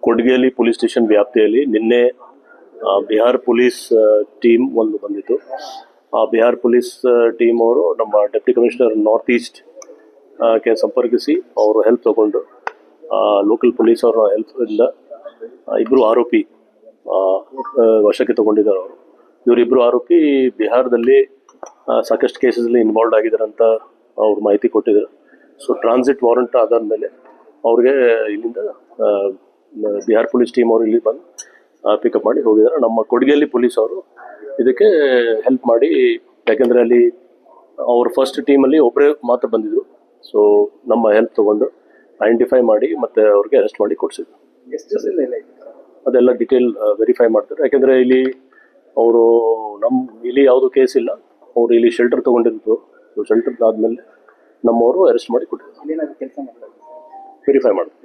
ಕೊಡಗೇಲಿ police station ವ್ಯಾಪ್ತಿಯಲ್ಲಿ ನಿನ್ನೆ Bihar police team ಒಂದು ಬಂದಿತ್ತು. ಆ ಬಿಹಾರ ಪೊಲೀಸ್ ಟೀಮ್ ಅವರು ನಮ್ಮ ಡೆಪ್ಟಿ ಕಮಿಷನರ್ ನಾರ್ತ್ ಈಸ್ಟ್ ಗೆ ಸಂಪರ್ಕಿಸಿ ಅವರು ಹೆಲ್ಪ್ ತಗೊಂಡು ಲೋಕಲ್ ಪೊಲೀಸ್ ಅವರ ಹೆಲ್ಪ್ ಇಂದ ಇಬ್ಬರು ಆರೋಪಿ ವಶಕ್ಕೆ ತಗೊಂಡಿದ್ದಾರೆ. ಇವರಿಬ್ಬರು ಆರೋಪಿ ಬಿಹಾರದಲ್ಲಿ ಸಾಕಷ್ಟು ಕೇಸಲ್ಲಿ ಇನ್ವಾಲ್ವ್ ಆಗಿದ್ದಾರೆ ಅಂತ ಅವ್ರು ಮಾಹಿತಿ ಕೊಟ್ಟಿದ್ದಾರೆ. ಸೊ ಟ್ರಾನ್ಸಿಟ್ ವಾರಂಟ್ ಆದಾದ್ಮೇಲೆ ಅವ್ರಿಗೆ ಇಲ್ಲಿಂದ ಬಿಹಾರ ಪೊಲೀಸ್ ಟೀಮ್ ಅವರು ಇಲ್ಲಿ ಬಂದು ಪಿಕಪ್ ಮಾಡಿ ಹೋಗಿದ್ದಾರೆ. ನಮ್ಮ ಕೊಡಗೇಲಿ ಪೊಲೀಸ್ ಅವರು ಇದಕ್ಕೆ ಹೆಲ್ಪ್ ಮಾಡಿ, ಯಾಕೆಂದರೆ ಅಲ್ಲಿ ಅವ್ರ ಫಸ್ಟ್ ಟೀಮಲ್ಲಿ ಒಬ್ಬರೇ ಮಾತ್ರ ಬಂದಿದ್ರು. ಸೊ ನಮ್ಮ ಹೆಲ್ಪ್ ತಗೊಂಡು ಐಡೆಂಟಿಫೈ ಮಾಡಿ ಮತ್ತೆ ಅವ್ರಿಗೆ ಅರೆಸ್ಟ್ ಮಾಡಿ ಕೊಡಿಸಿದ್ರು. ಅದೆಲ್ಲ ಡೀಟೇಲ್ ವೆರಿಫೈ ಮಾಡ್ತಾರೆ. ಯಾಕೆಂದರೆ ಇಲ್ಲಿ ಅವರು ಇಲ್ಲಿ ಯಾವುದೂ ಕೇಸ್ ಇಲ್ಲ, ಅವರು ಇಲ್ಲಿ ಶೆಲ್ಟರ್ ತೊಗೊಂಡಿದ್ದು. ಶೆಲ್ಟರ್ ಆದಮೇಲೆ ನಮ್ಮವರು ಅರೆಸ್ಟ್ ಮಾಡಿ ಕೊಟ್ಟಿದ್ದಾರೆ. ವೆರಿಫೈ ಮಾಡ್ತಾರೆ.